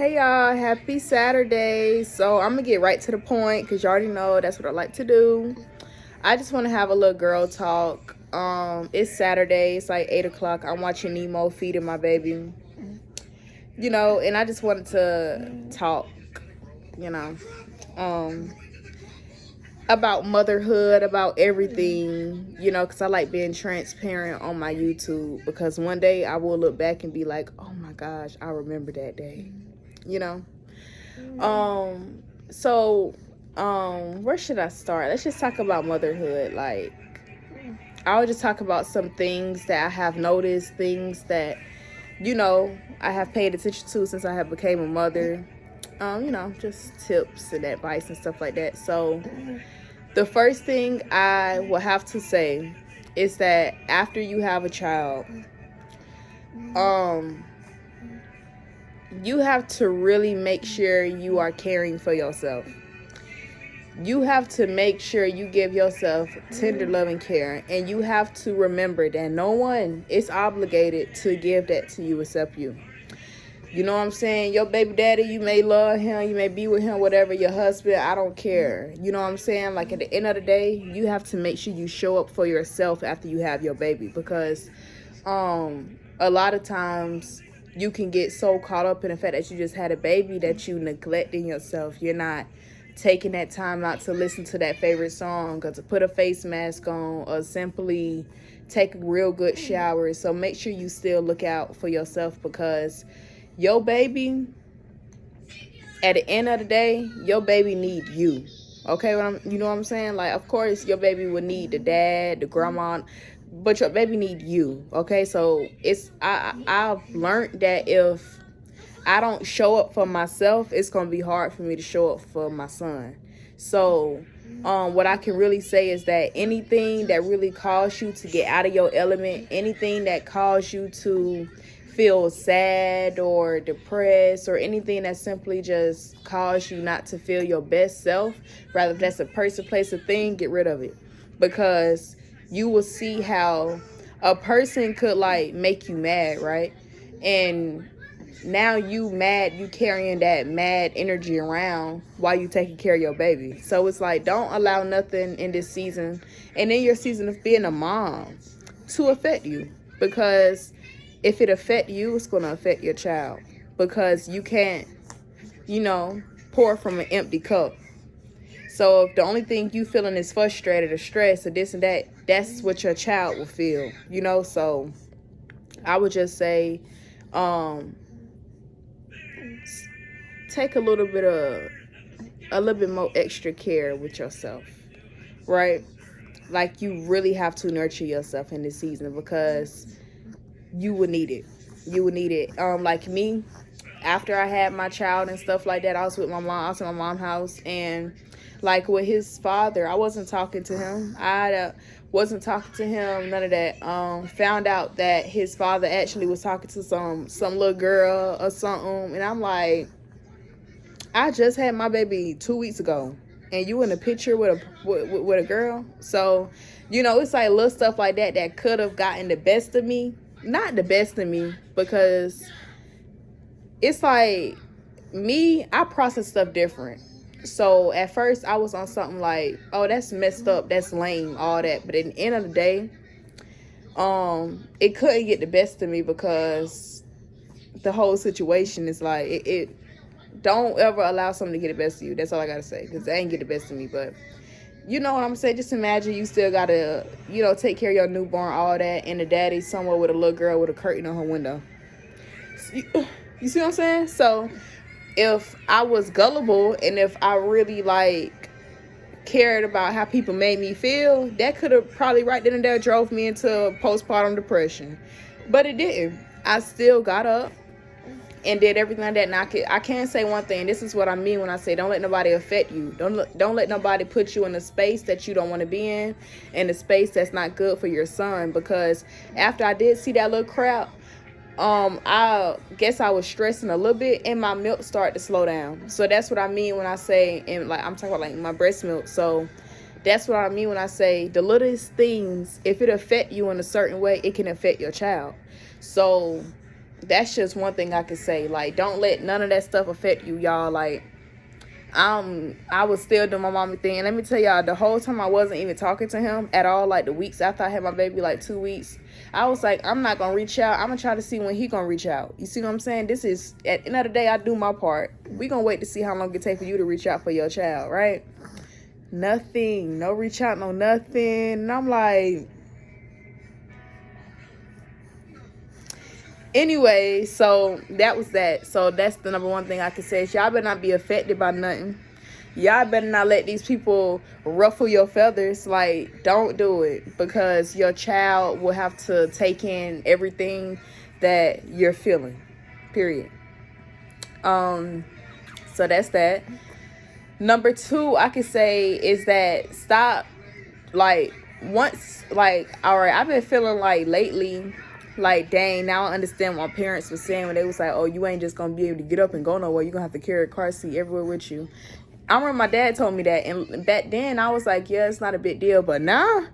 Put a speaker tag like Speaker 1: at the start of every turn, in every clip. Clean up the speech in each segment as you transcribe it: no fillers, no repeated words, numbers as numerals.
Speaker 1: Hey y'all, happy Saturday. So I'm gonna get right to the point because you already know that's what I like to do. I just want to have a little girl talk. It's Saturday, it's like 8 o'clock. I'm watching Nemo feeding my baby, and I just wanted to talk, you know, um, about motherhood, about everything, because I like being transparent on my YouTube because one day I will look back and be like, oh my gosh, I remember that day, you know. Um, so where should I start? Let's just talk about motherhood. Like, I'll just talk about some things that I have noticed, things that, I have paid attention to since I have became a mother. Just tips and advice and stuff like that. So the first thing I will have to say is that after you have a child, um, you have to really make sure you are caring for yourself. You have to make sure you give yourself tender love and care, and you have to remember that no one is obligated to give that to you except you. You know what I'm saying? Your baby daddy, you may love him, you may be with him, whatever. Your husband, I don't care. You know what I'm saying? Like, at the end of the day, you have to make sure you show up for yourself after you have your baby, because a lot of times you can get so caught up in the fact that you just had a baby that you neglecting yourself. You're not taking that time out to listen to that favorite song or to put a face mask on or simply take a real good shower. So make sure you still look out for yourself, because your baby, at the end of the day, your baby need you. Okay, you know what I'm saying? Like, of course, your baby would need the dad, the grandma, but your baby need you. Okay, so I've learned that if I don't show up for myself, it's gonna be hard for me to show up for my son. So, what I can really say is that anything that really caused you to get out of your element, anything that caused you to feel sad or depressed, or anything that simply just caused you not to feel your best self, rather if that's a person, place, or thing, get rid of it, because you will see how a person could like make you mad, right? And now you mad, you carrying that mad energy around while you taking care of your baby. So it's like, don't allow nothing in this season and in your season of being a mom to affect you, because if it affect you, it's going to affect your child, because you can't, pour from an empty cup. So if the only thing you feeling is frustrated or stressed or this and that, that's what your child will feel, so I would just say, um take a little bit more extra care with yourself, right? Like, you really have to nurture yourself in this season, because you will need it. You will need it. Like me, after I had my child and stuff like that, I was with my mom. I was in my mom's house, and like with his father, I wasn't talking to him. I wasn't talking to him. None of that. Found out that his father actually was talking to some little girl or something, and I'm like, I just had my baby 2 weeks ago, and you in a picture with a girl. So, it's like little stuff like that that could have gotten the best of me. Not the best of me, because it's like me, I process stuff different. So at first I was on something like, oh, that's messed up, that's lame, all that. But at the end of the day, it couldn't get the best of me, because the whole situation is like, it don't ever allow something to get the best of you. That's all I gotta say, because they ain't get the best of me. But you know what I'm saying? Just imagine you still gotta, take care of your newborn, all that, and the daddy somewhere with a little girl with a curtain on her window. You see what I'm saying? So if I was gullible, and if I really like cared about how people made me feel, that could have probably right then and there drove me into postpartum depression. But it didn't. I still got up and did everything like that. And I can say one thing. This is what I mean when I say, don't let nobody affect you. Don't let nobody put you in a space that you don't want to be in a space that's not good for your son. Because after I did see that little crap, I guess I was stressing a little bit, and my milk started to slow down. So that's what I mean when I say, and like I'm talking about like my breast milk. So that's what I mean when I say the littlest things, if it affect you in a certain way, it can affect your child. So that's just one thing I could say. Like, don't let none of that stuff affect you, y'all. Like, I was still doing my mommy thing. And let me tell y'all, the whole time I wasn't even talking to him at all. Like, the weeks after I had my baby, like 2 weeks, I was like, I'm not gonna reach out. I'm gonna try to see when he gonna reach out. You see what I'm saying? This is, at the end of the day, I do my part. We gonna wait to see how long it take for you to reach out for your child, right? Nothing, no reach out, no nothing. And I'm like, anyway, so that was that. So that's the number one thing I can say is y'all better not be affected by nothing. Y'all better not let these people ruffle your feathers. Like, don't do it, because your child will have to take in everything that you're feeling, period. So that's that. Number two, I could say is that stop, like, once, like, all right, I've been feeling like lately, like, dang, now I understand what my parents were saying when they was like, oh, you ain't just gonna be able to get up and go nowhere. You're gonna have to carry a car seat everywhere with you. I remember my dad told me that, and back then I was like, yeah, it's not a big deal. But now,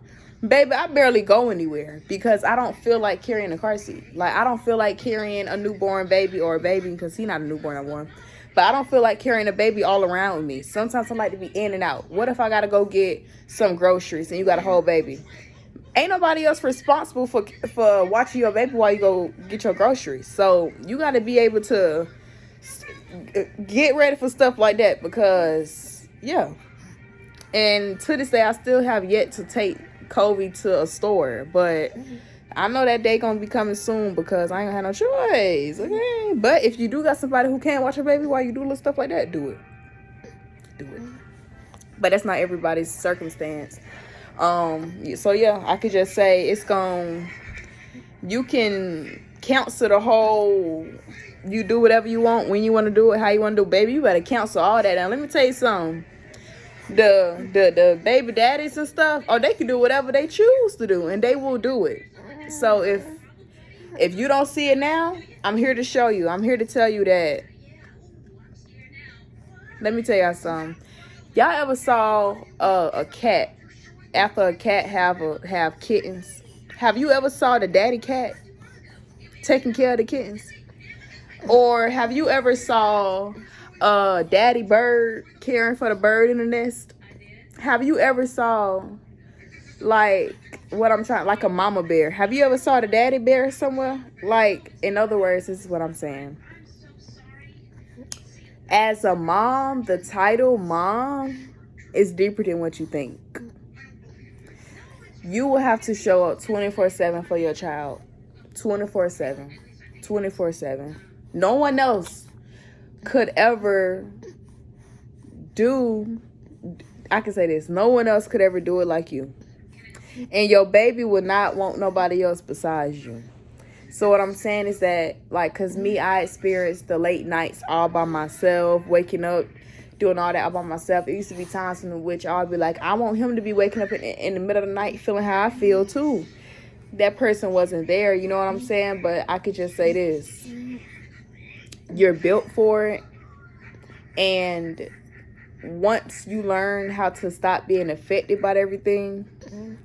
Speaker 1: baby, I barely go anywhere because I don't feel like carrying a car seat. Like, I don't feel like carrying a newborn baby, or a baby, because he's not a newborn, I want. But I don't feel like carrying a baby all around with me. Sometimes I like to be in and out. What if I gotta go get some groceries and you got a whole baby? Ain't nobody else responsible for watching your baby while you go get your groceries. So you got to be able to get ready for stuff like that, because, yeah. And to this day, I still have yet to take Kobe to a store. But I know that day going to be coming soon, because I ain't going to have no choice, okay? But if you do got somebody who can't watch your baby while you do little stuff like that, do it. Do it. But that's not everybody's circumstance. So yeah, I could just say you can cancel the whole, you do whatever you want, when you want to do it, how you want to do it. Baby, you better cancel all that. And let me tell you something, the baby daddies and stuff, oh, they can do whatever they choose to do, and they will do it. So if you don't see it now, I'm here to show you. I'm here to tell you that. Let me tell y'all something. Y'all ever saw a cat, after a cat have kittens? Have you ever saw the daddy cat taking care of the kittens? Or have you ever saw a daddy bird caring for the bird in the nest? Have you ever saw, like, like a mama bear? Have you ever saw the daddy bear somewhere? Like, in other words, this is what I'm saying. As a mom, the title mom is deeper than what you think. You will have to show up 24/7 for your child. 24/7. 24/7. No one else could ever do, I can say this, no one else could ever do it like you. And your baby would not want nobody else besides you. So what I'm saying is that, like, because me, I experienced the late nights all by myself, waking up, doing all that all by myself. It used to be times in which I'd be like, I want him to be waking up in the middle of the night feeling how I feel too. That person wasn't there, you know what I'm saying? But I could just say this. You're built for it. And once you learn how to stop being affected by everything,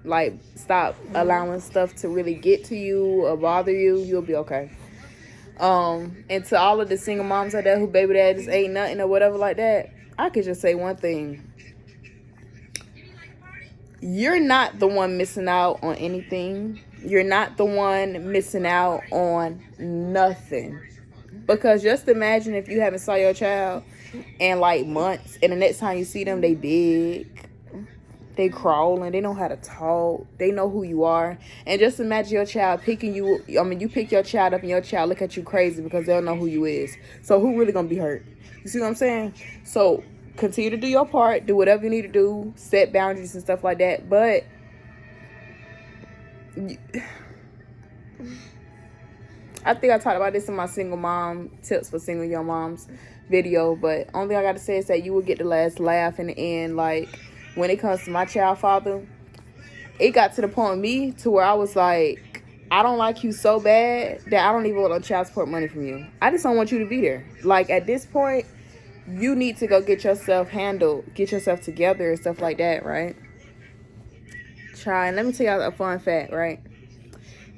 Speaker 1: like, stop allowing stuff to really get to you or bother you, you'll be okay. And to all of the single moms out there who baby daddies ain't nothing or whatever like that, I could just say one thing. You're not the one missing out on anything. You're not the one missing out on nothing. Because just imagine if you haven't saw your child in like months, and the next time you see them, they big, they crawling, they know how to talk, they know who you are. And just imagine your child picking you, you pick your child up and your child look at you crazy because they don't know who you is. So who really gonna be hurt? You see what I'm saying? So continue to do your part, do whatever you need to do, set boundaries and stuff like that. But I think I talked about this in my single mom tips for single young moms video, but only thing I got to say is that you will get the last laugh in the end. Like, when it comes to my child father, it got to the point with me to where I was like, I don't like you so bad that I don't even want no child support money from you. I just don't want you to be there. Like, at this point, you need to go get yourself handled, get yourself together and stuff like that, right? And let me tell y'all a fun fact, right?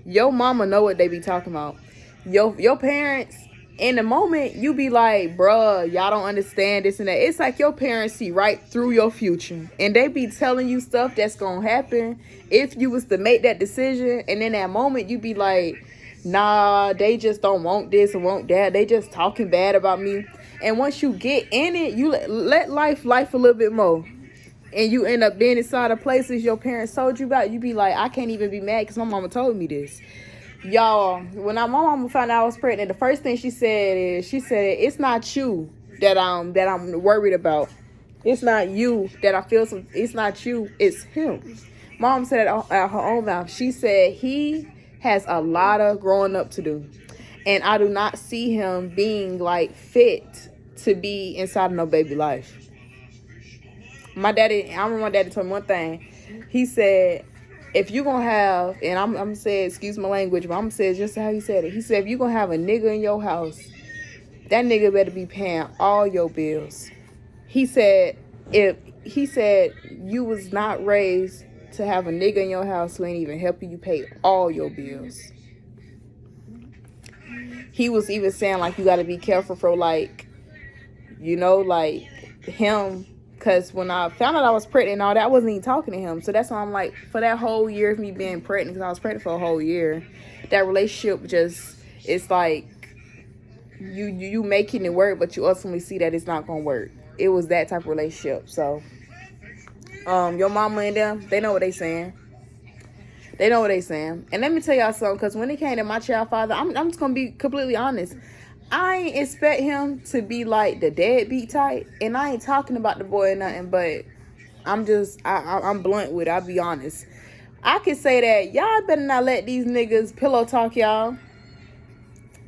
Speaker 1: Your mama know what they be talking about. your parents, in the moment, you be like, bruh, y'all don't understand this and that. It's like your parents see right through your future. And they be telling you stuff that's gonna happen if you was to make that decision. And in that moment, you be like, nah, they just don't want this or want that. They just talking bad about me. And once you get in it, you let life a little bit more. And you end up being inside of places your parents told you about. You be like, I can't even be mad because my mama told me this. Y'all, when my mama found out I was pregnant, the first thing she said, it's not you that I'm worried about. It's not you that I feel some. It's not you. It's him. Mom said it out her own mouth. She said he has a lot of growing up to do, and I do not see him being like fit to be inside of no baby life. I remember my daddy told me one thing. He said, if you gonna have, and I'm gonna say, excuse my language, but I'm gonna say it just how he said it. He said, if you gonna have a nigga in your house, that nigga better be paying all your bills. He said, you was not raised to have a nigga in your house who ain't even helping you pay all your bills. He was even saying, like, you gotta be careful for, like, you know, like, him. Because when I found out I was pregnant and all that, I wasn't even talking to him. So that's why I'm like, for that whole year of me being pregnant, because I was pregnant for a whole year, that relationship just, it's like, you making it work, but you ultimately see that it's not going to work. It was that type of relationship. So, your mama and them, they know what they saying. They know what they saying. And let me tell y'all something, because when it came to my child father, I'm just going to be completely honest. I ain't expect him to be like the deadbeat type, and I ain't talking about the boy or nothing, but I'm blunt with it. I'll be honest. I can say that y'all better not let these niggas pillow talk y'all.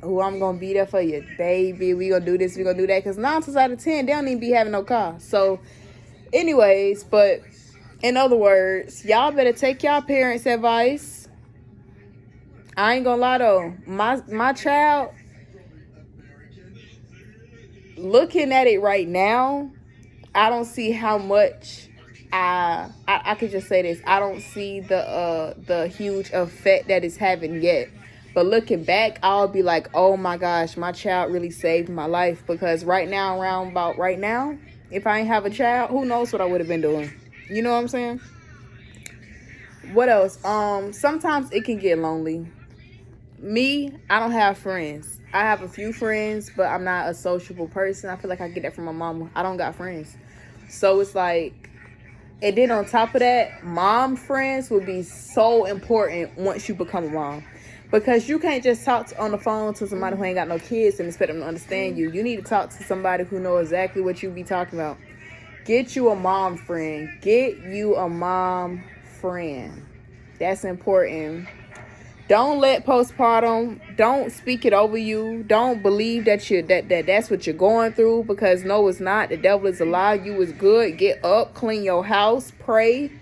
Speaker 1: Oh, I'm gonna be there for you, baby. We gonna do this, we gonna do that. Cause 9 times out of 10, they don't even be having no car. So, anyways, but in other words, y'all better take y'all parents' advice. I ain't gonna lie though, my child. Looking at it right now, I don't see how much I could just say this. I don't see the huge effect that it's having yet. But looking back, I'll be like, oh my gosh, my child really saved my life. Because right now, if I ain't have a child, who knows what I would have been doing. You know what I'm saying? What else? Sometimes it can get lonely. Me, I don't have friends. I have a few friends, but I'm not a sociable person. I feel like I get that from my mama. I don't got friends. So it's like, and then on top of that, mom friends will be so important once you become a mom. Because you can't just talk on the phone to somebody who ain't got no kids and expect them to understand you. You need to talk to somebody who knows exactly what you be talking about. Get you a mom friend. Get you a mom friend. That's important. Don't let postpartum, don't speak it over you. Don't believe that's what you're going through, because no, it's not. The devil is a lie. You is good. Get up, clean your house, pray,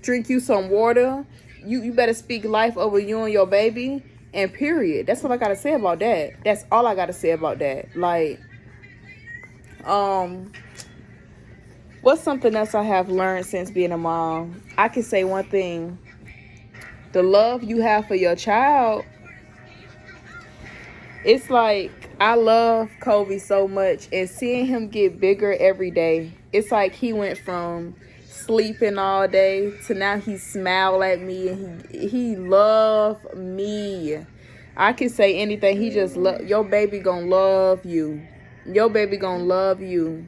Speaker 1: drink you some water. You better speak life over you and your baby, and period. That's what I gotta say about that. That's all I gotta say about that. Like, what's something else I have learned since being a mom? I can say one thing. The love you have for your child, it's like, I love Kobe so much, and seeing him get bigger every day, it's like he went from sleeping all day to now he smile at me and he love me. I can say anything. He just your baby gonna love you. Your baby gonna love you.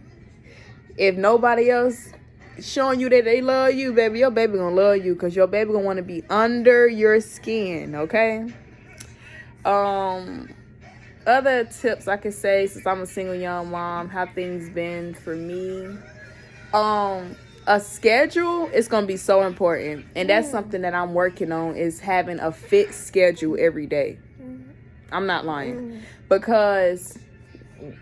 Speaker 1: If nobody else showing you that they love you, baby, your baby gonna love you, because your baby gonna want to be under your skin. Okay. Other tips I could say, since I'm a single young mom, how things been for me. A schedule is gonna be so important, and that's something that I'm working on, is having a fixed schedule every day. I'm not lying, because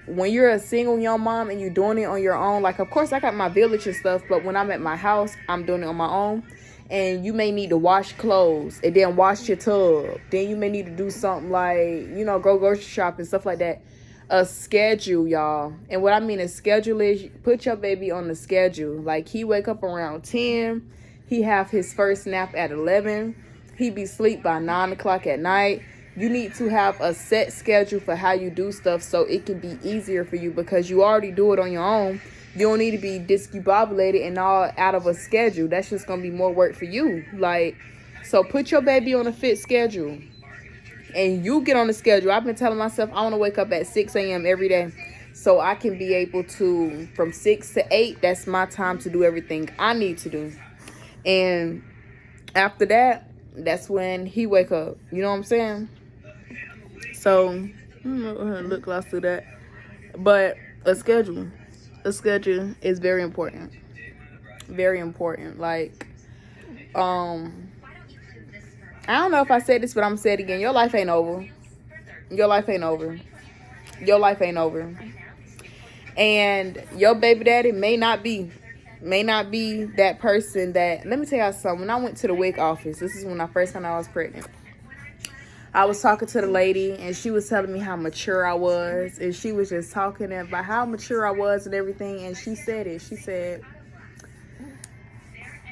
Speaker 1: when you're a single young mom and you're doing it on your own, like, of course I got my village and stuff, but when I'm at my house, I'm doing it on my own. And you may need to wash clothes and then wash your tub. Then you may need to do something like, go grocery shopping, stuff like that. A schedule, y'all. And what I mean a schedule is, put your baby on the schedule. Like, he wake up around 10. He have his first nap at 11. He be sleep by 9 o'clock at night. You need to have a set schedule for how you do stuff so it can be easier for you, because you already do it on your own. You don't need to be discombobulated and all out of a schedule. That's just going to be more work for you. Like, so put your baby on a fit schedule and you get on the schedule. I've been telling myself I want to wake up at 6 a.m. every day so I can be able to, from 6 to 8, that's my time to do everything I need to do. And after that, that's when he wake up. You know what I'm saying? So, I'm gonna look close to that. But a schedule is very important. Very important. Like, I don't know if I said this, but I'm gonna say it again. Your life ain't over. Your life ain't over. Your life ain't over. And your baby daddy may not be that person that, let me tell y'all something. When I went to the WIC office, this is when I first found out I was pregnant. I was talking to the lady, and she was telling me how mature I was, and she was just talking about how mature I was and everything, and she said it. She said,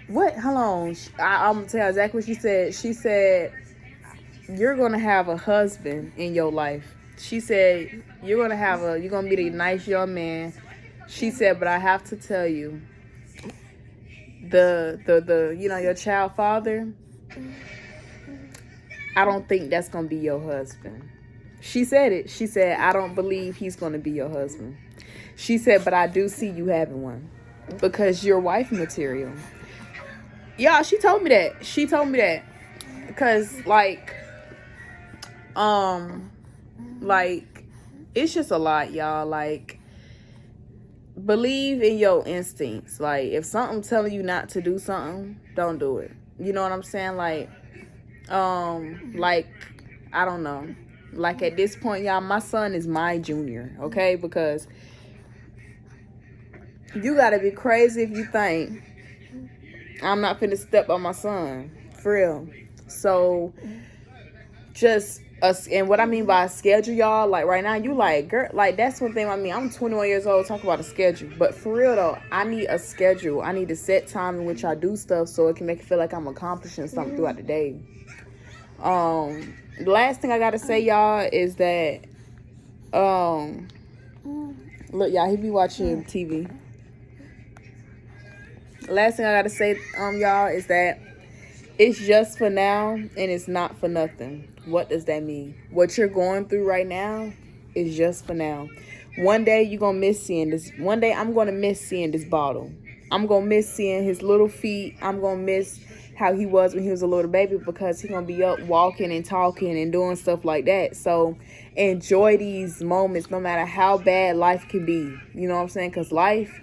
Speaker 1: what? Hold on. I'm going to tell you exactly what she said. She said, you're going to have a husband in your life. She said, you're going to be the nice young man. She said, but I have to tell you, your child father, I don't think that's going to be your husband. She said it. She said, I don't believe he's going to be your husband. She said, but I do see you having one because you're wife material. Y'all, she told me that. Because, it's just a lot, y'all. Like, believe in your instincts. Like, if something telling you not to do something, don't do it. You know what I'm saying? I don't know. Like, at this point, y'all, my son is my junior, okay? Because you gotta be crazy if you think I'm not finna step on my son. For real. So, just us. And what I mean by a schedule, y'all, like, right now, you like, girl, like, that's one thing I mean. I'm 21 years old, talk about a schedule. But for real, though, I need a schedule. I need to set time in which I do stuff so it can make it feel like I'm accomplishing something throughout the day. The last thing I gotta say, y'all, is that, look, y'all, he be watching TV. Last thing I gotta say, y'all, is that it's just for now and it's not for nothing. What does that mean? What you're going through right now is just for now. One day you're gonna miss seeing this. One day I'm gonna miss seeing this bottle. I'm gonna miss seeing his little feet. I'm gonna miss how he was when he was a little baby, because he's gonna be up walking and talking and doing stuff like that. So enjoy these moments no matter how bad life can be. You know what I'm saying? Because life,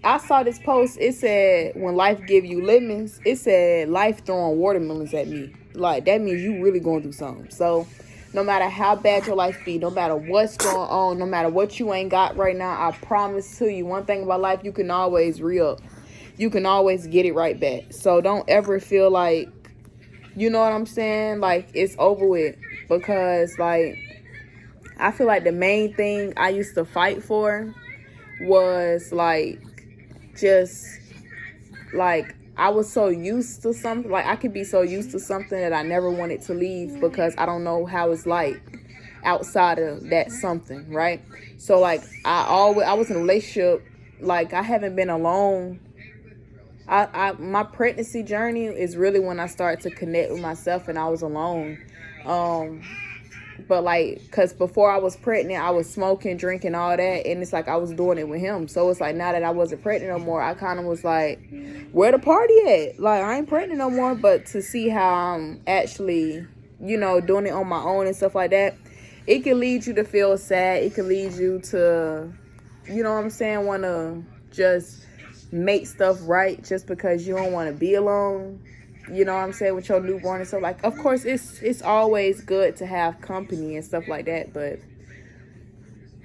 Speaker 1: I saw this post, it said, when life give you lemons, it said life throwing watermelons at me. Like, that means you really going through something. So no matter how bad your life be, no matter what's going on, no matter what you ain't got right now, I promise to you, one thing about life, you can always re-up. You can always get it right back. So don't ever feel like, you know what I'm saying, like it's over with. Because, like, I feel like the main thing I used to fight for was, like, just, like, I was so used to something. Like, I could be so used to something that I never wanted to leave, because I don't know how it's like outside of that something, right? So, like, I was in a relationship. Like, I haven't been alone. My pregnancy journey is really when I started to connect with myself and I was alone. But, like, because before I was pregnant, I was smoking, drinking, all that, and it's like I was doing it with him. So it's like, now that I wasn't pregnant no more, I kind of was like, where the party at? Like, I ain't pregnant no more. But to see how I'm actually, doing it on my own and stuff like that, it can lead you to feel sad. It can lead you to, you know what I'm saying, want to just make stuff right just because you don't want to be alone. You know what I'm saying, with your newborn and stuff. Like, of course, it's always good to have company and stuff like that. But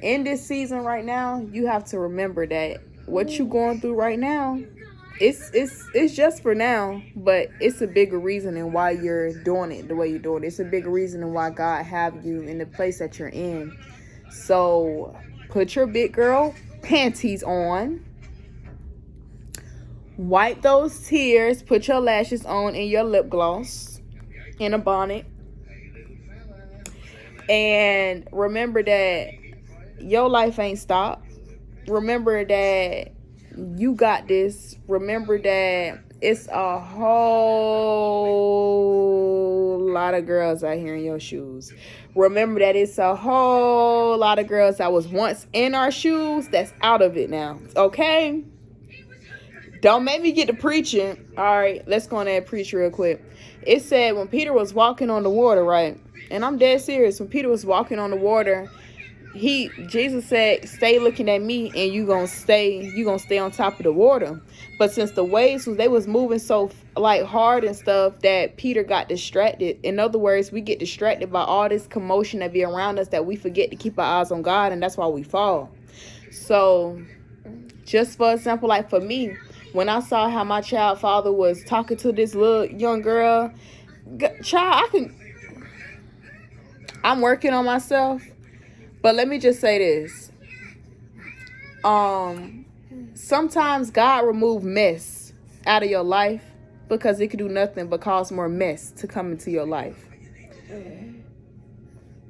Speaker 1: in this season right now, you have to remember that what you going through right now, it's just for now. But it's a bigger reason in why you're doing it the way you're doing it. It's a bigger reason in why God have you in the place that you're in. So put your big girl panties on. Wipe those tears, put your lashes on and your lip gloss in a bonnet, And remember that your life ain't stopped. Remember that you got this. Remember that it's a whole lot of girls out here in your shoes. Remember that it's a whole lot of girls that was once in our shoes that's out of it now. Okay? Don't make me get to preaching. All right, let's go on there and preach real quick. It said when Peter was walking on the water, right? And I'm dead serious. When Peter was walking on the water, Jesus said, stay looking at me and you gonna stay on top of the water. But since the waves they was moving so like hard and stuff, that Peter got distracted. In other words, we get distracted by all this commotion that be around us, that we forget to keep our eyes on God, and that's why we fall. So just for example, like for me, when I saw how my child father was talking to this little young girl, child, I'm working on myself. But let me just say this. Sometimes God remove mess out of your life because it could do nothing but cause more mess to come into your life.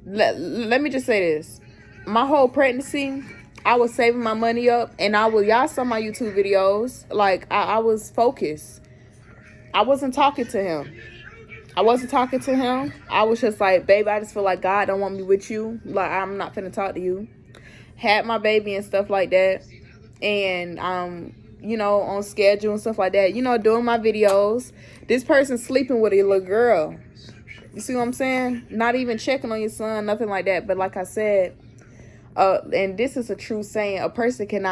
Speaker 1: Let me just say this. My whole pregnancy, I was saving my money up, and y'all saw my YouTube videos. Like, I was focused. I wasn't talking to him. I was just like, baby, I just feel like God don't want me with you. Like, I'm not finna talk to you. Had my baby and stuff like that. And, on schedule and stuff like that. Doing my videos. This person sleeping with a little girl. You see what I'm saying? Not even checking on your son, nothing like that. But like I said, and this is a true saying, a person can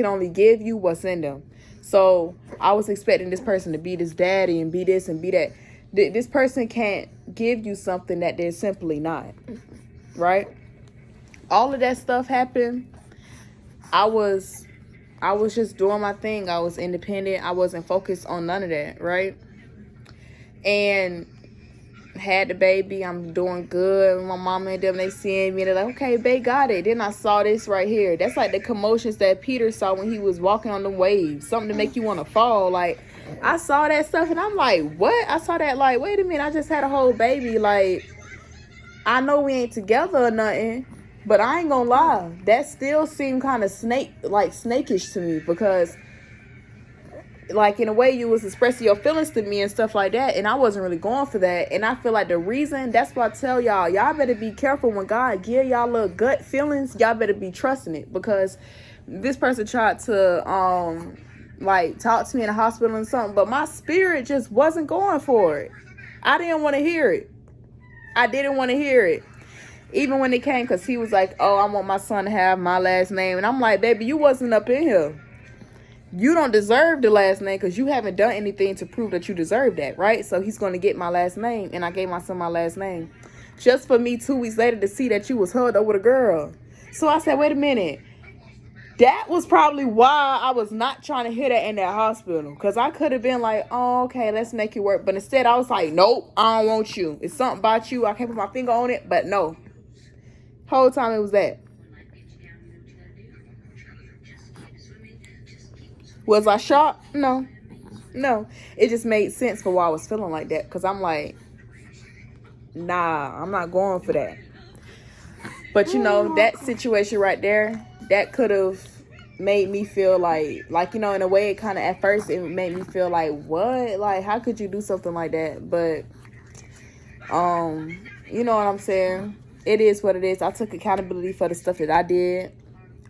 Speaker 1: only give you what's in them. So I was expecting this person to be this daddy and be this and be that. This person can't give you something that they're simply not. Right? All of that stuff happened. I was just doing my thing. I was independent. I wasn't focused on none of that. Right? And had the baby. I'm doing good. My mama and them, they seeing me. They're like, okay, babe, got it. Then I saw this right here. That's like the commotions that Peter saw when he was walking on the waves. Something to make you want to fall. Like, I saw that stuff and I'm like, what? I saw that like, wait a minute. I just had a whole baby. Like, I know we ain't together or nothing, but I ain't gonna lie. That still seemed kind of snakish to me, because like in a way you was expressing your feelings to me and stuff like that, and I wasn't really going for that. And I feel like the reason, that's why I tell y'all better be careful when God give y'all little gut feelings. Y'all better be trusting it, because this person tried to like talk to me in the hospital and something, but my spirit just wasn't going for it. I didn't want to hear it. Even when it came, because he was like, oh, I want my son to have my last name, and I'm like, baby, you wasn't up in here. You don't deserve the last name because you haven't done anything to prove that you deserve that, right? So he's going to get my last name, and I gave my son my last name. Just for me 2 weeks later to see that you was hugged up with a girl. So I said, wait a minute. That was probably why I was not trying to hear that in that hospital. Because I could have been like, oh, okay, let's make it work. But instead, I was like, nope, I don't want you. It's something about you. I can't put my finger on it, but no. Whole time it was that. Was I shocked? No. It just made sense for why I was feeling like that. Because I'm like, nah, I'm not going for that. But that situation right there, that could have made me feel like in a way, it kind of, at first, it made me feel like, what? Like, how could you do something like that? But, you know what I'm saying? It is what it is. I took accountability for the stuff that I did.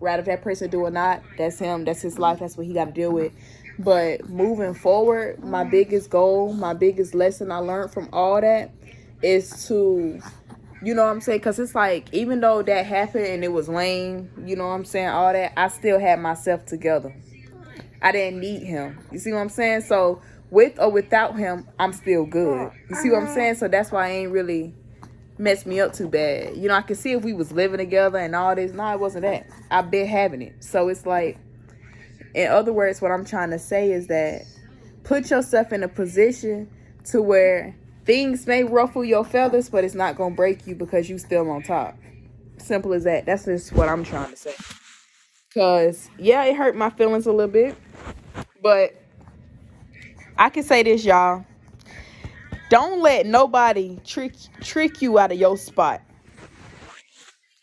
Speaker 1: Right, if that person do or not, that's him, that's his life, that's what he got to deal with. But moving forward, my biggest goal, my biggest lesson I learned from all that is to, you know what I'm saying? Because it's like, even though that happened and it was lame, you know what I'm saying, all that, I still had myself together. I didn't need him. You see what I'm saying? So with or without him, I'm still good. You see what I'm saying? So that's why I ain't really messed me up too bad. I can see if we was living together and all this. No, it wasn't that. I've been having it. So it's like, in other words, what I'm trying to say is that put yourself in a position to where things may ruffle your feathers, but it's not going to break you because you still on top. Simple as that. That's just what I'm trying to say. Because, yeah, it hurt my feelings a little bit. But I can say this, y'all. Don't let nobody trick you out of your spot.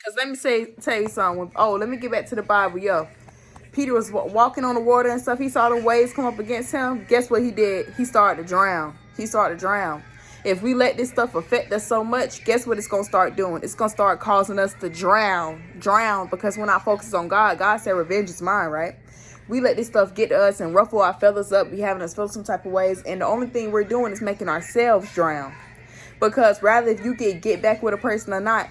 Speaker 1: Cause let me tell you something. Oh, let me get back to the Bible, yo. Peter was walking on the water and stuff. He saw the waves come up against him. Guess what he did? He started to drown. If we let this stuff affect us so much, guess what it's going to start doing? It's going to start causing us to drown, because we're not focused on God. God said revenge is mine, right? We let this stuff get to us and ruffle our feathers up, be having us feel some type of ways, and the only thing we're doing is making ourselves drown. Because rather if you get back with a person or not,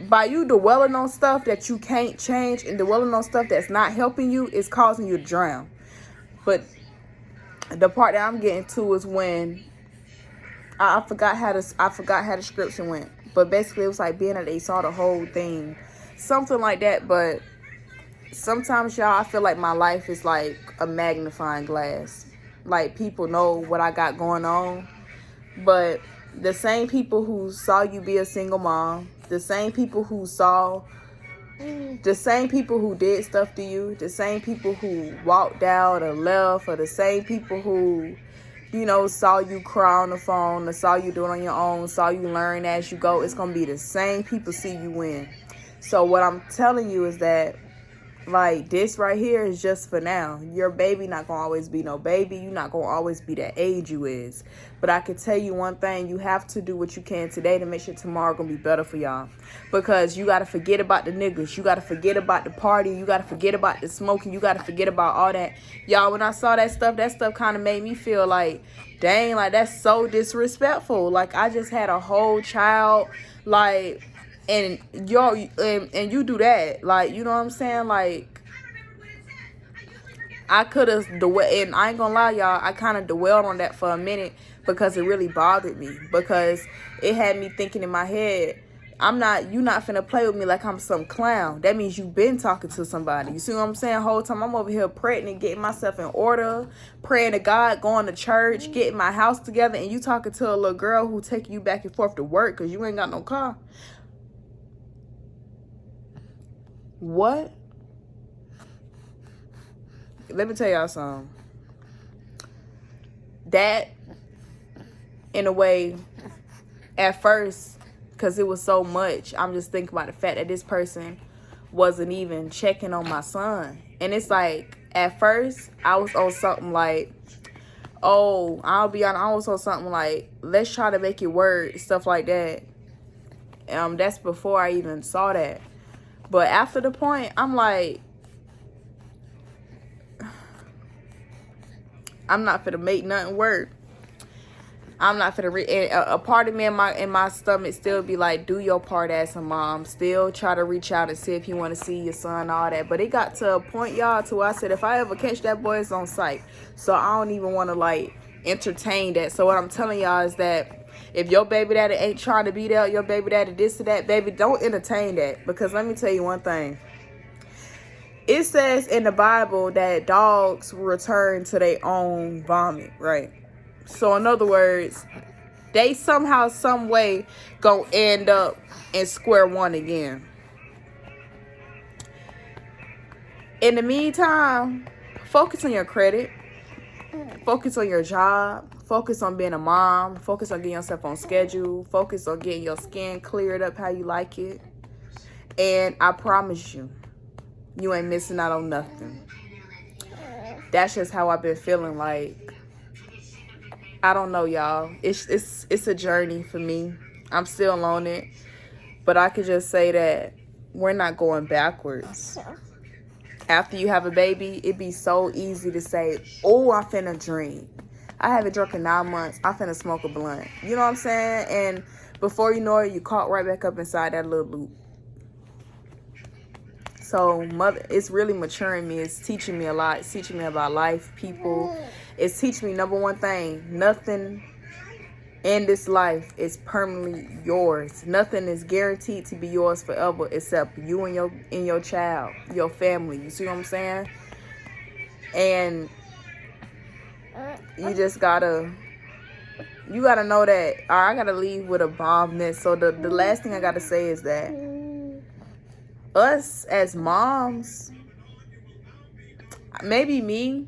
Speaker 1: by you dwelling on stuff that you can't change and dwelling on stuff that's not helping you, is causing you to drown. But the part that I'm getting to is when I forgot how the scripture went, but basically it was like being that they saw the whole thing, something like that. But sometimes, y'all, I feel like my life is like a magnifying glass. Like, people know what I got going on, but the same people who saw you be a single mom, the same people who did stuff to you, the same people who walked out or left, or the same people who, saw you cry on the phone, or saw you do it on your own, saw you learn as you go, it's going to be the same people see you win. So what I'm telling you is that, like, this right here is just for now. Your baby not going to always be no baby. You're not going to always be that age you is. But I can tell you one thing. You have to do what you can today to make sure tomorrow going to be better for y'all. Because you got to forget about the niggas. You got to forget about the party. You got to forget about the smoking. You got to forget about all that. Y'all, when I saw that stuff kind of made me feel like, dang, like, that's so disrespectful. Like, I just had a whole child, like... And y'all, and you do that, like, you know what I'm saying? Like, I could have, and I ain't gonna lie, y'all, I kind of dwelled on that for a minute because it really bothered me, because it had me thinking in my head, you not finna play with me like I'm some clown. That means you've been talking to somebody. You see what I'm saying? Whole time I'm over here pregnant, getting myself in order, praying to God, going to church, getting my house together, and you talking to a little girl who taking you back and forth to work because you ain't got no car. What? Let me tell y'all something. That, in a way, at first, because it was so much, I'm just thinking about the fact that this person wasn't even checking on my son. And it's like, at first, I was on something like, oh, I'll be honest, I was on something like, let's try to make it work, stuff like that. That's before I even saw that. But after the point, I'm like, I'm not finna make nothing work. I'm not finna a part of me in my stomach still be like, do your part as a mom. Still try to reach out and see if you want to see your son, all that. But it got to a point, y'all, to where I said, if I ever catch that boy, it's on sight. So I don't even want to, like, entertain that. So what I'm telling y'all is that if your baby daddy ain't trying to be there, your baby daddy this or that, baby, don't entertain that. Because let me tell you one thing. It says in the Bible that dogs return to their own vomit, right? So in other words, they somehow, some way gonna end up in square one again. In the meantime, focus on your credit. Focus on your job. Focus on being a mom. Focus on getting yourself on schedule. Focus on getting your skin cleared up how you like it. And I promise you, you ain't missing out on nothing. That's just how I've been feeling. Like, I don't know, y'all. It's a journey for me. I'm still on it. But I could just say that we're not going backwards. After you have a baby, it'd be so easy to say, oh, I'm finna drink. I haven't drunk in 9 months. I'm finna smoke a blunt. You know what I'm saying? And before you know it, you caught right back up inside that little loop. So, it's really maturing me. It's teaching me a lot. It's teaching me about life, people. It's teaching me, number one thing, nothing in this life is permanently yours. Nothing is guaranteed to be yours forever except you and your child, your family. You see what I'm saying? And you just gotta know that, all right, I gotta leave with a bombness. So the last thing I gotta say is that us as moms, maybe me,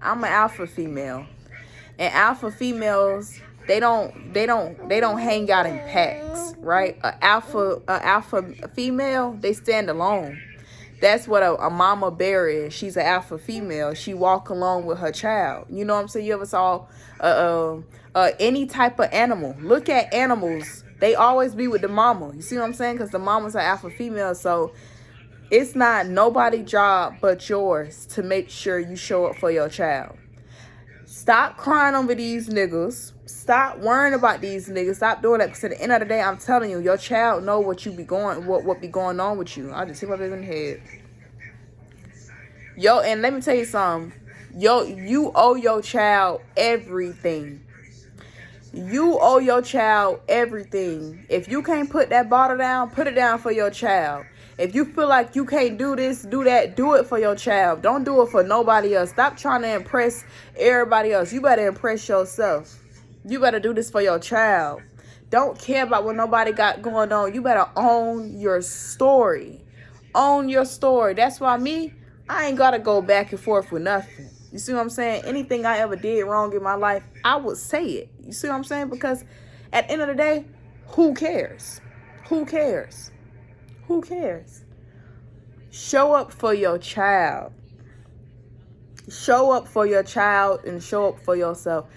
Speaker 1: I'm an alpha female. And alpha females, they don't hang out in packs, right? A alpha female, they stand alone. That's what a mama bear is. She's an alpha female. She walk along with her child. You know what I'm saying? You ever saw any type of animal? Look at animals. They always be with the mama. You see what I'm saying? Because the mamas are alpha females. So it's not nobody's job but yours to make sure you show up for your child. Stop crying over these niggas. Stop worrying about these niggas. Stop doing that. Because at the end of the day, I'm telling you, your child know what be going on with you. I just hit my baby in the head. Yo, and let me tell you something. You owe your child everything. You owe your child everything. If you can't put that bottle down, put it down for your child. If you feel like you can't do this, do that, do it for your child. Don't do it for nobody else. Stop trying to impress everybody else. You better impress yourself. You better do this for your child. Don't care about what nobody got going on. You better own your story. Own your story. That's why I ain't got to go back and forth with nothing. You see what I'm saying? Anything I ever did wrong in my life, I would say it. You see what I'm saying? Because at the end of the day, who cares? Who cares? Who cares? Show up for your child. Show up for your child and show up for yourself.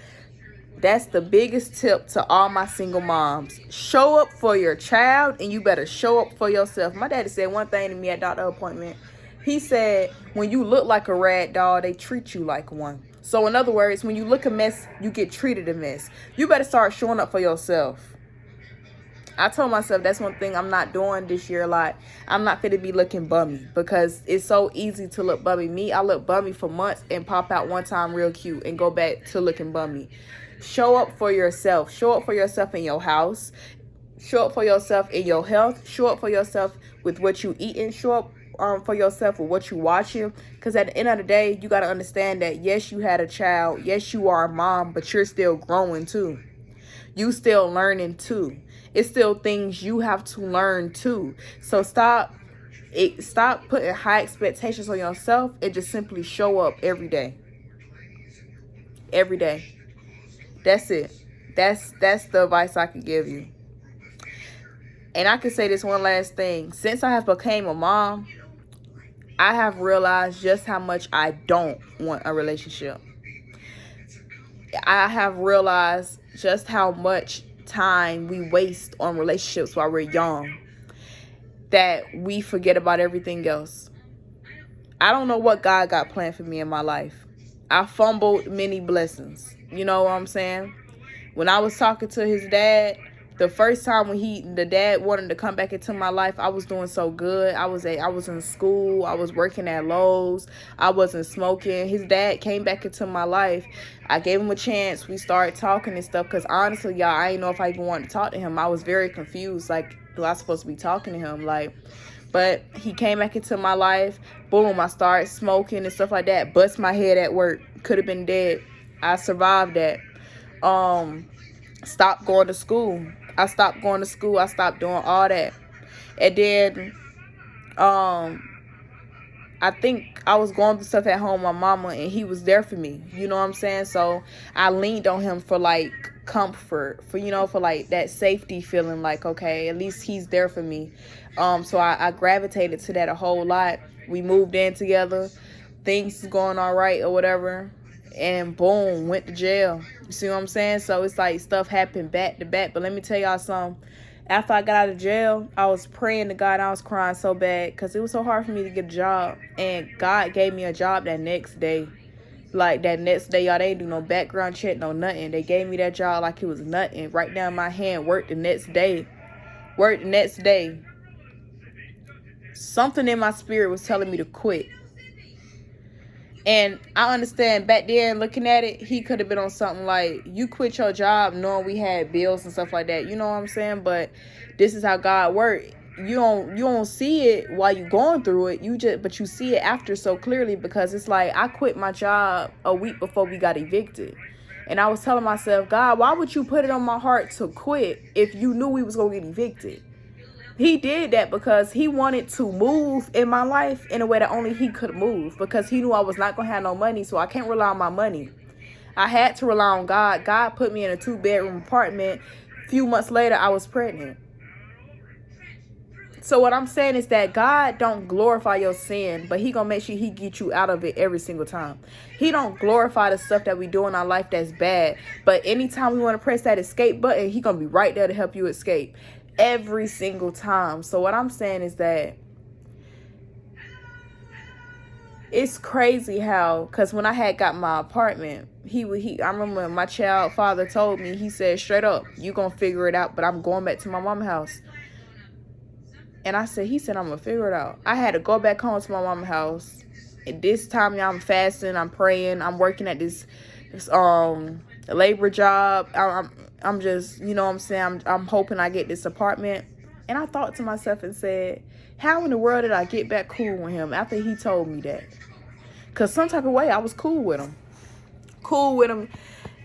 Speaker 1: That's the biggest tip to all my single moms. Show up for your child and you better show up for yourself. My daddy said one thing to me at doctor appointment. He said, when you look like a rag doll, they treat you like one. So in other words, when you look a mess, you get treated a mess. You better start showing up for yourself. I told myself that's one thing I'm not doing this year a lot. I'm not going to be looking bummy because it's so easy to look bummy. I look bummy for months and pop out one time real cute and go back to looking bummy. Show up for yourself. Show up for yourself in your house. Show up for yourself in your health. Show up for yourself with what you eating. Show up for yourself with what you watching. Because at the end of the day, you got to understand that yes, you had a child. Yes, you are a mom, but you're still growing too. You still learning too. It's still things you have to learn too. So stop putting high expectations on yourself and just simply show up every day. Every day. That's it. That's the advice I could give you. And I can say this one last thing. Since I have became a mom, I have realized just how much I don't want a relationship. I have realized just how much time we waste on relationships while we're young, that we forget about everything else. I don't know what God got planned for me in my life. I fumbled many blessings. You know what I'm saying? When I was talking to his dad, the first time when the dad wanted to come back into my life, I was doing so good. I was in school. I was working at Lowe's. I wasn't smoking. His dad came back into my life. I gave him a chance. We started talking and stuff. Because honestly, y'all, I didn't know if I even wanted to talk to him. I was very confused. Like, do I supposed to be talking to him? But he came back into my life. Boom, I started smoking and stuff like that. Bust my head at work. Could have been dead. I survived that. Stopped going to school. I stopped going to school. I stopped doing all that. And then, I think I was going through stuff at home with my mama, and he was there for me. You know what I'm saying? So I leaned on him for like comfort, for like that safety feeling, like, okay, at least he's there for me. So I gravitated to that a whole lot. We moved in together. Things going all right or whatever. And boom, went to jail. You see what I'm saying? So it's like stuff happened back to back. But let me tell y'all something. After I got out of jail, I was praying to God. And I was crying so bad because it was so hard for me to get a job. And God gave me a job that next day. Like that next day, y'all, they didn't do no background check, no nothing. They gave me that job like it was nothing. Right down my hand. Worked the next day. Something in my spirit was telling me to quit. And I understand back then, looking at it, he could have been on something like, you quit your job knowing we had bills and stuff like that. You know what I'm saying? But this is how God works. You don't see it while you're going through it. But you see it after so clearly, because it's like, I quit my job a week before we got evicted. And I was telling myself, God, why would you put it on my heart to quit if you knew we was going to get evicted? He did that because he wanted to move in my life in a way that only he could move, because he knew I was not going to have no money, so I can't rely on my money. I had to rely on God. God put me in a 2-bedroom apartment. A few months later, I was pregnant. So what I'm saying is that God don't glorify your sin, but he gonna make sure he get you out of it every single time. He don't glorify the stuff that we do in our life that's bad, but anytime we want to press that escape button, he gonna be right there to help you escape every single time. So what I'm saying is that it's crazy how, because when I had got my apartment, I remember when my child father told me, he said straight up, you gonna figure it out, but I'm going back to my mom's house. And he said, I'm going to figure it out. I had to go back home to my mom's house. And this time, y'all, I'm fasting. I'm praying. I'm working at this labor job. I'm just, you know what I'm saying? I'm hoping I get this apartment. And I thought to myself and said, how in the world did I get back cool with him after he told me that? Because some type of way, I was cool with him.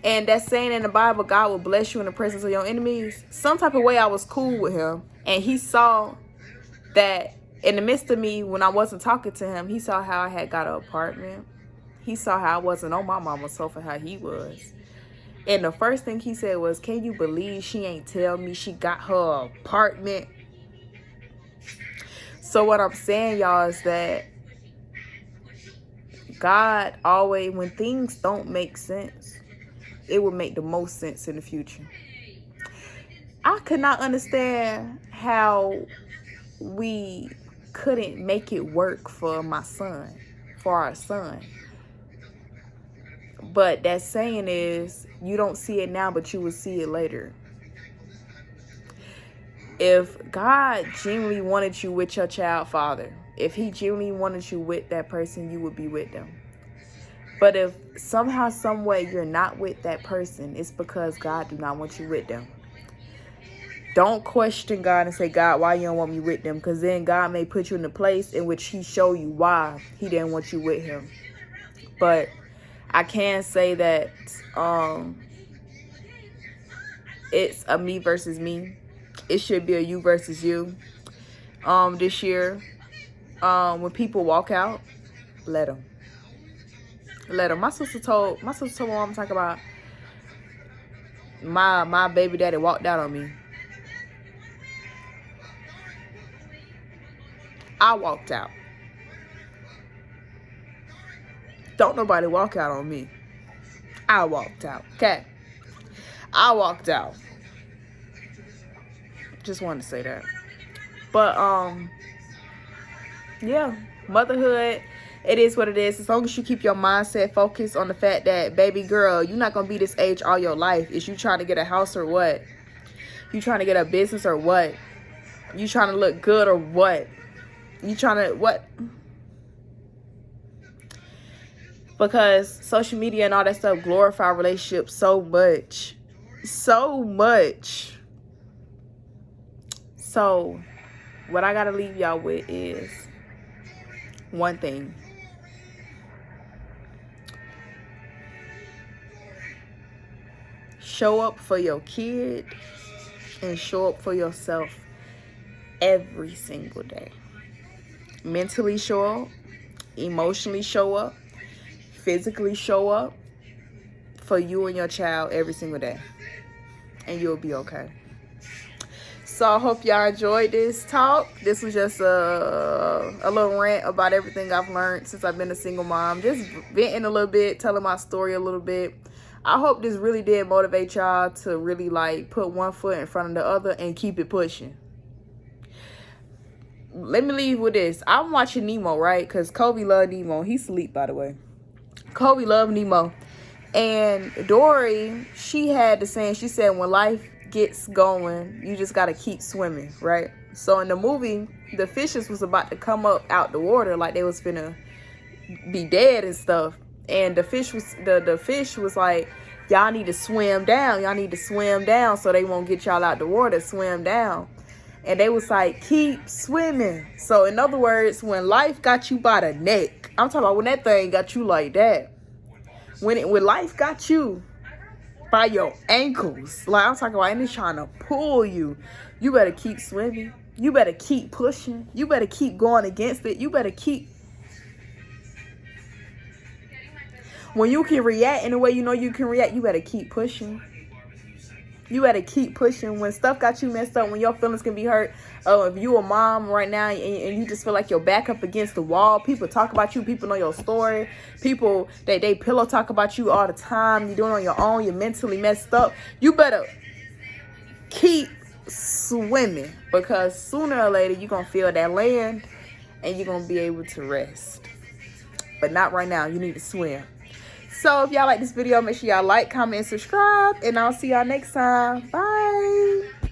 Speaker 1: And that saying in the Bible, God will bless you in the presence of your enemies. Some type of way, I was cool with him. And he saw that in the midst of me, when I wasn't talking to him, he saw how I had got an apartment. He saw how I wasn't on my mama's sofa, how he was. And the first thing he said was, can you believe she ain't tell me she got her apartment? So what I'm saying, y'all, is that God always, when things don't make sense, it will make the most sense in the future. I could not understand how we couldn't make it work for our son. But that saying is, you don't see it now, but you will see it later. If God genuinely wanted you with your child father, if he genuinely wanted you with that person, you would be with them. But if somehow, some way you're not with that person, it's because God do not want you with them. Don't question God and say, God, why you don't want me with them? Because then God may put you in a place in which he show you why he didn't want you with him. But I can say that it's a me versus me. It should be a you versus you. This year, when people walk out, let them. My sister told my mom, talk about my baby daddy walked out on me. I walked out. Don't nobody walk out on me. I walked out. Okay. I walked out. Just wanted to say that. But yeah, motherhood, it is what it is. As long as you keep your mindset focused on the fact that, baby girl, you're not gonna be this age all your life. Is you trying to get a house or what? You trying to get a business or what? You trying to look good or what? You trying to what? Because social media and all that stuff glorify relationships so much. So much. So what I gotta leave y'all with is one thing. Show up for your kid and show up for yourself every single day. Mentally show up, emotionally show up, physically show up for you and your child every single day, and you'll be okay. So I hope y'all enjoyed this talk. This was just a little rant about everything I've learned since I've been a single mom. Just venting a little bit, telling my story a little bit. I hope this really did motivate y'all to really like put one foot in front of the other and keep it pushing. Let me leave with this. I'm watching Nemo, right? Because Kobe loved Nemo. He sleep, by the way. Kobe loved Nemo. And Dory, she had the saying, she said, when life gets going, you just got to keep swimming, right? So in the movie, the fishes was about to come up out the water like they was finna be dead and stuff. And the fish was like, y'all need to swim down. Y'all need to swim down so they won't get y'all out the water. Swim down. And they was like, keep swimming. So in other words, when life got you by the neck, I'm talking about when that thing got you like that. When life got you by your ankles, like I'm talking about, and it's trying to pull you, you better keep swimming. You better keep pushing. You better keep going against it. You better keep. When you can react in the way you know you can react, you better keep pushing. You better keep pushing. When stuff got you messed up, when your feelings can be hurt. Oh, if you a mom right now and you just feel like you're back up against the wall, people talk about you, people know your story, people, they pillow talk about you all the time, you're doing it on your own, you're mentally messed up, you better keep swimming, because sooner or later you're going to feel that land and you're going to be able to rest. But not right now. You need to swim. So if y'all like this video, make sure y'all like, comment, and subscribe. And I'll see y'all next time. Bye.